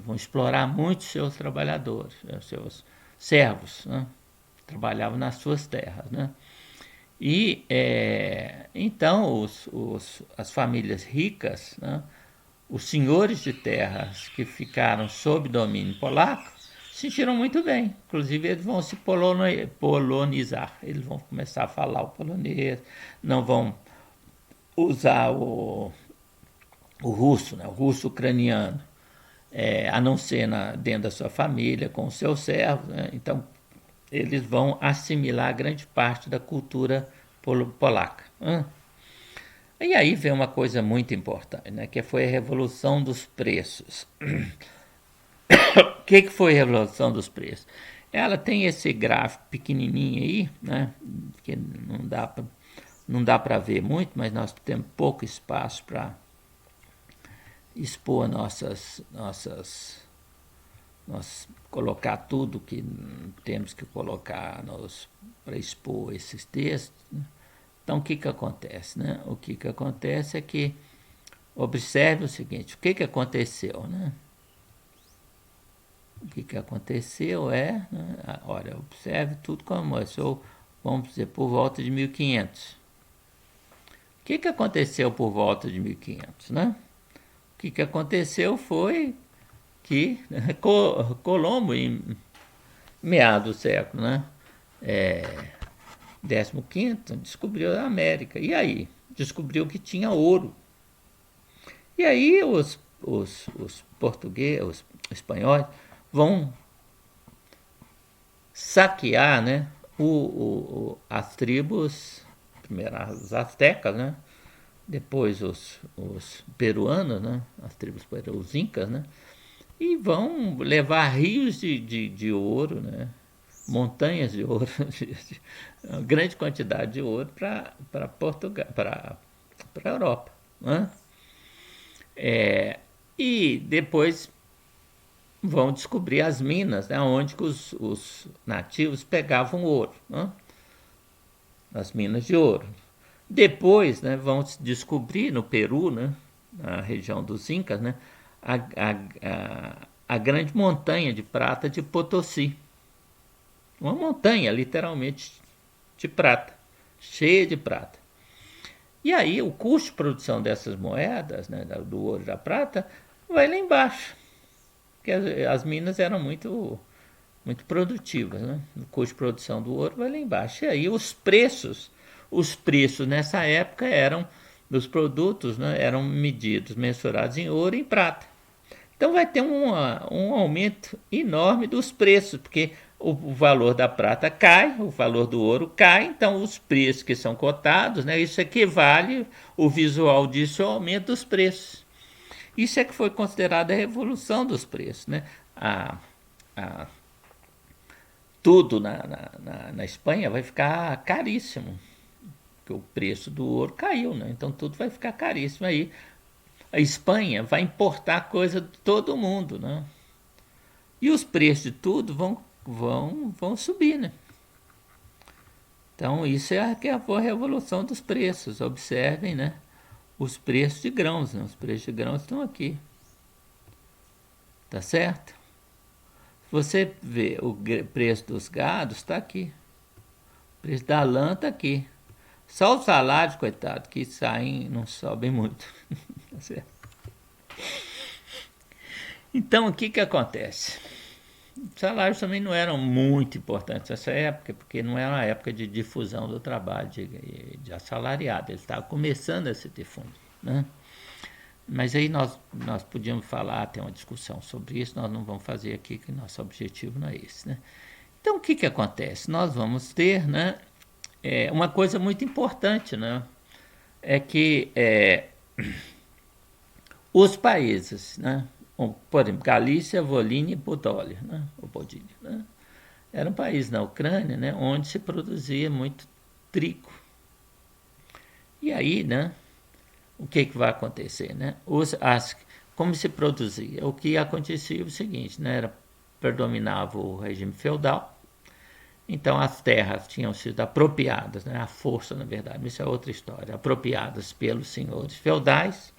vão explorar muito seus trabalhadores, seus servos, né, trabalhavam nas suas terras, né? E então as famílias ricas, né, os senhores de terras que ficaram sob domínio polaco, se sentiram muito bem. Inclusive, eles vão se polonizar. Eles vão começar a falar o polonês, não vão usar o russo, né, o russo ucraniano, a não ser dentro da sua família, com os seus servos, né? Então, eles vão assimilar grande parte da cultura polaca. E aí vem uma coisa muito importante, né, que foi a Revolução dos Preços. O que foi a Revolução dos Preços? Ela tem esse gráfico pequenininho aí, né, que não dá para ver muito, mas nós temos pouco espaço para expor nós colocar tudo que temos que colocar para expor esses textos, né? Então, o que acontece, né? O que acontece é que, observe o seguinte: o que aconteceu, né? O que aconteceu né? Olha, observe tudo como começou, vamos dizer, por volta de 1500. O que aconteceu por volta de 1500, né? O que aconteceu foi que Colombo, em meados do século, né, 15º, descobriu a América. E aí? Descobriu que tinha ouro. E aí os portugueses, os espanhóis, vão saquear, né, as tribos, primeiro as astecas, né, depois os peruanos, né, as tribos peruanas, os incas, né, e vão levar rios de ouro, né, montanhas de ouro, uma grande quantidade de ouro para Portugal, para a Europa, né? E depois vão descobrir as minas, né, onde que os nativos pegavam ouro, né? As minas de ouro. Depois, né, vão descobrir no Peru, né, na região dos Incas, né, a grande montanha de prata de Potosí. Uma montanha, literalmente, de prata, cheia de prata. E aí o custo de produção dessas moedas, né, do ouro e da prata, vai lá embaixo. Porque as minas eram muito produtivas, né? O custo de produção do ouro vai lá embaixo. E aí os preços nessa época dos produtos, né, eram medidos, mensurados em ouro e em prata. Então vai ter um aumento enorme dos preços, porque o valor da prata cai, o valor do ouro cai, então os preços que são cotados, né, isso equivale, o visual disso é o aumento dos preços. Isso é que foi considerado a revolução dos preços. Né? A, a, tudo na Espanha vai ficar caríssimo, porque o preço do ouro caiu, né? Então tudo vai ficar caríssimo. Aí a Espanha vai importar coisa de todo mundo, né? E os preços de tudo vão subir, né? Então isso é que é a revolução dos preços. Observem, né? Os preços de grãos, né? Os preços de grãos estão aqui. Tá certo? Se você vê o preço dos gados, está aqui. O preço da lã está aqui. Só os salários, coitado, que saem, não sobem muito. Tá certo? Então, o que acontece? Os salários também não eram muito importantes nessa época, porque não era uma época de difusão do trabalho, de assalariado. Eles estavam começando a se difundir. Né? Mas aí nós podíamos falar, ter uma discussão sobre isso, nós não vamos fazer aqui, que nosso objetivo não é esse. Né? Então, o que acontece? Nós vamos ter, né, uma coisa muito importante, né, é que os países, né, por exemplo, Galícia, Volínia e Podólia, né, né, era um país na Ucrânia, né, onde se produzia muito trigo. E aí, né, o que vai acontecer? Né? Como se produzia? O que acontecia é o seguinte, né, predominava o regime feudal, então as terras tinham sido apropriadas, né, a força, na verdade, isso é outra história, apropriadas pelos senhores feudais,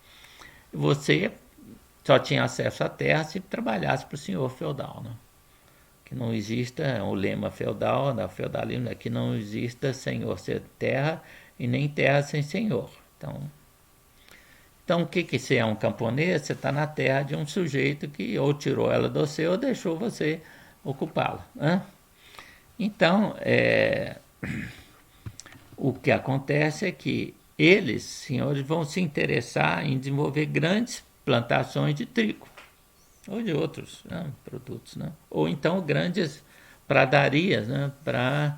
e você só tinha acesso à terra se trabalhasse para o senhor feudal. Né? Que não exista o lema feudal, da feudalismo, é que não exista senhor sem terra e nem terra sem senhor. Então, o que se é um camponês? Você está na terra de um sujeito que ou tirou ela do seu ou deixou você ocupá-la. Né? Então, o que acontece é que eles, senhores, vão se interessar em desenvolver grandes plantações de trigo ou de outros, né, produtos. Né? Ou então grandes pradarias, né, para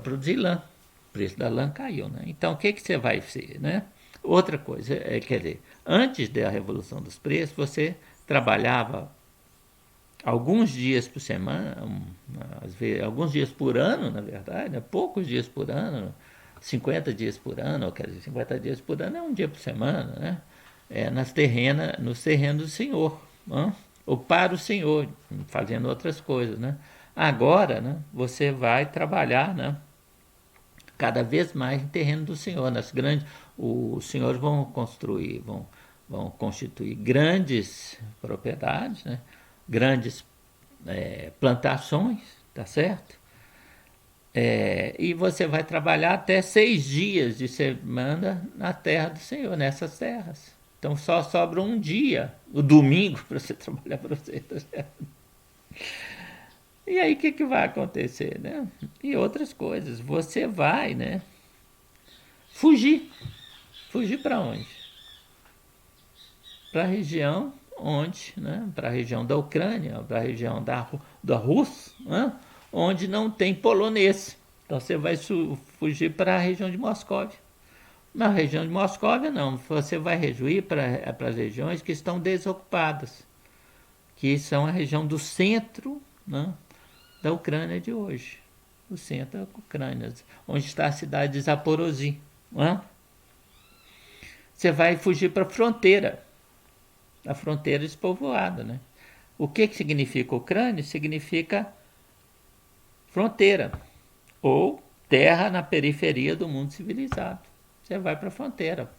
produzir lã. O preço da lã caiu. Né? Então, o que você vai ser? Né? Outra coisa, quer dizer, antes da Revolução dos Preços, você trabalhava alguns dias por semana, às vezes, alguns dias por ano, na verdade, né? Poucos dias por ano, 50 dias por ano, ou quer dizer, 50 dias por ano é um dia por semana, né? Nos terrenos do Senhor, né? Ou para o Senhor, fazendo outras coisas. Né? Agora, né, você vai trabalhar, né, cada vez mais em terreno do Senhor. Os senhores vão constituir grandes propriedades, né, grandes plantações, tá certo? E você vai trabalhar até 6 dias de semana na terra do Senhor, nessas terras. Então só sobra um dia, o domingo, para você trabalhar para você. Tá certo? E aí o que vai acontecer? Né? E outras coisas. Você vai, né, fugir. Fugir para onde? Para a região onde, né, para a região da Ucrânia, para a região da Rússia, né, onde não tem polonês. Então você vai fugir para a região de Moscóvia. Na região de Moscóvia, não. Você vai fugir para as regiões que estão desocupadas, que são a região do centro, né, da Ucrânia de hoje. O centro da Ucrânia, onde está a cidade de Zaporozhye. Né? Você vai fugir para a fronteira despovoada. Né? O que significa Ucrânia? Significa fronteira, ou terra na periferia do mundo civilizado. Você vai para a fronteira.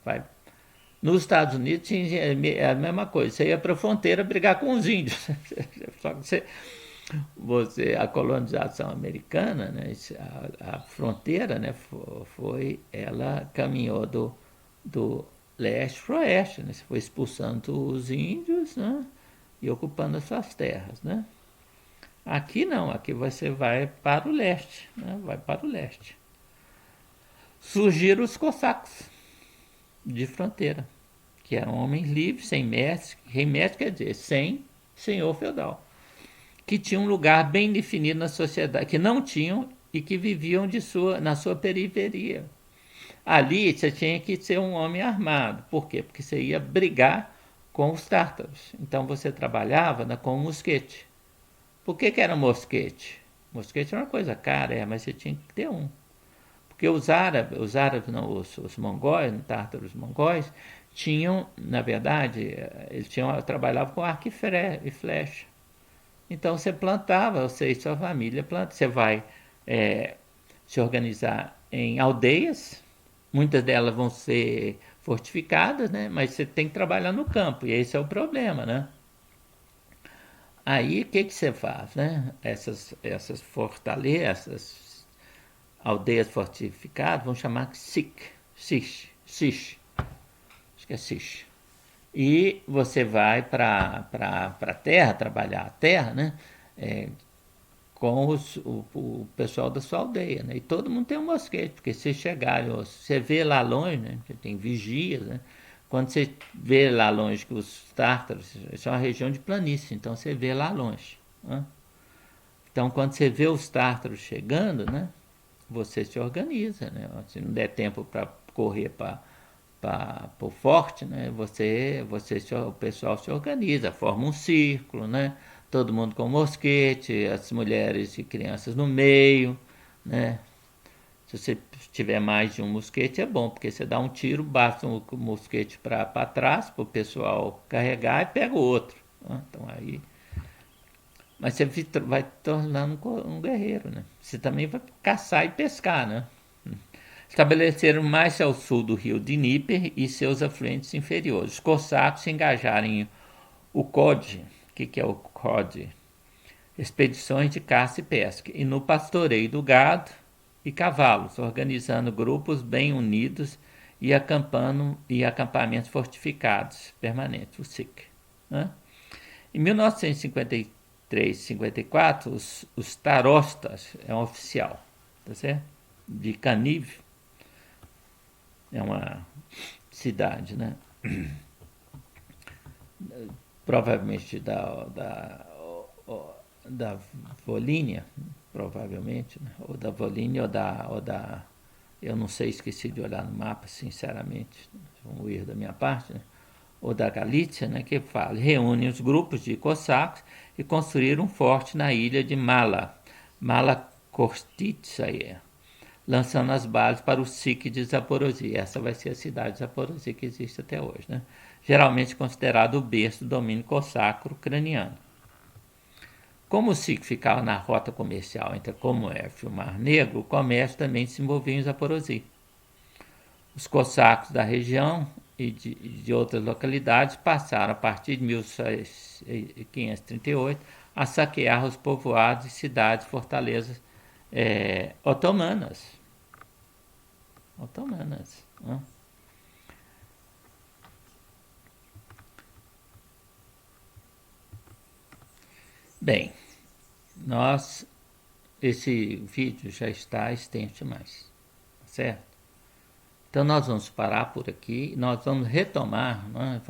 Nos Estados Unidos é a mesma coisa. Você ia para a fronteira brigar com os índios. Só que a colonização americana, né, a fronteira, né, ela caminhou do leste para o oeste. Né? Você foi expulsando os índios, né, e ocupando as suas terras. Né? Aqui não, aqui você vai para o leste. Né? Vai para o leste. Surgiram os cossacos de fronteira, que eram homens livres, sem mestre. Sem mestre quer dizer sem senhor feudal. que tinham um lugar bem definido na sociedade, que não tinham e que viviam na sua periferia. Ali você tinha que ser um homem armado. Por quê? Porque você ia brigar com os tártaros. Então você trabalhava com um mosquete. Por que era um mosquete? Mosquete era uma coisa cara, mas você tinha que ter um. Porque os árabes não, os mongóis, os tártaros mongóis, tinham, na verdade, trabalhavam com arco e flecha. Então você plantava, você e sua família planta. Você vai se organizar em aldeias, muitas delas vão ser fortificadas, né? Mas você tem que trabalhar no campo, e esse é o problema, né? Aí o que você faz, né? Essas fortalezas, essas aldeias fortificadas, vão chamar de Sish, acho que é Sish. E você vai para a terra, trabalhar a terra, né? Com o pessoal da sua aldeia, né? E todo mundo tem um mosquete, porque se chegarem, você vê lá longe, né? Tem vigias, né? Quando você vê lá longe que os tártaros, isso é uma região de planície, então você vê lá longe, né? Então quando você vê os tártaros chegando, né? Você se organiza, né? Se não der tempo para correr para o forte, né? O pessoal se organiza, forma um círculo, né? Todo mundo com mosquete, as mulheres e crianças no meio, né? Se você tiver mais de um mosquete é bom, porque você dá um tiro, basta um mosquete para trás, para o pessoal carregar e pega o outro, né? Então aí, mas você vai tornando um guerreiro, né? Você também vai caçar e pescar, né? Estabeleceram mais ao sul do rio Dnieper e seus afluentes inferiores. Os cossacos se engajaram em o COD, que é o COD? Expedições de caça e pesca, e no pastoreio do gado e cavalos, organizando grupos bem unidos e acampamentos fortificados permanentes, o SIC. Né? Em 1953 e 54, os tarostas é um oficial, tá certo? De Canive, é uma cidade, né? Provavelmente da Volínia, provavelmente, né? Ou da Volínia ou da eu não sei, esqueci de olhar no mapa, sinceramente, um erro da minha parte, né? Ou da Galícia, né? Que fala, reúne os grupos de cossacos e construíram um forte na ilha de Mala Kostitsaia, lançando as bases para o SIC de Zaporozhye. Essa vai ser a cidade de Zaporozhye que existe até hoje, né? Geralmente considerado o berço do domínio cosaco ucraniano. Como o SIC ficava na rota comercial entre a Comércio e o Mar Negro, o comércio também se envolvia em Zaporozhye. Os cossacos da região e de outras localidades passaram, a partir de 1538, a saquear os povoados e cidades, fortalezas otomanas. Né? Bem, esse vídeo já está extenso demais, certo? Então nós vamos parar por aqui, nós vamos retomar, né?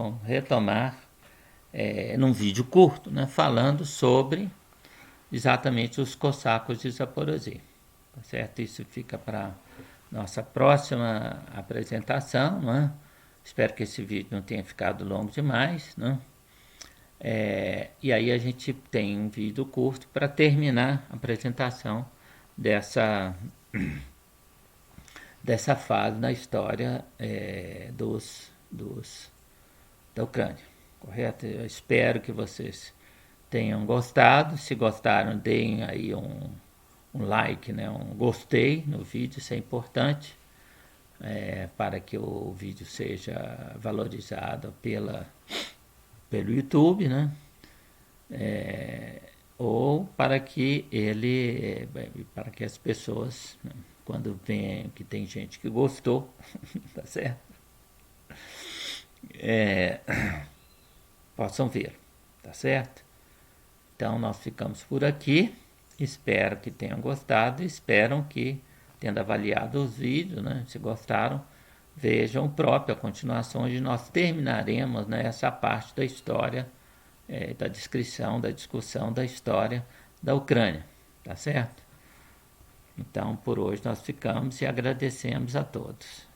Num vídeo curto, né? Falando sobre exatamente os cossacos de Zaporozhye, tá certo? Isso fica para nossa próxima apresentação, né? Espero que esse vídeo não tenha ficado longo demais, né? E aí a gente tem um vídeo curto para terminar a apresentação dessa fase na história da Ucrânia, correto? Eu espero que vocês tenham gostado. Se gostaram, deem aí um like, né? Um gostei no vídeo, isso é importante para que o vídeo seja valorizado pelo YouTube, né? Ou para que para que as pessoas, né, quando veem que tem gente que gostou, tá certo? Possam ver, tá certo? Então nós ficamos por aqui. Espero que tenham gostado. Espero que, tendo avaliado os vídeos, né, se gostaram, vejam a continuação, onde nós terminaremos, né, essa parte da história da descrição, da discussão da história da Ucrânia, tá certo? Então, por hoje nós ficamos e agradecemos a todos.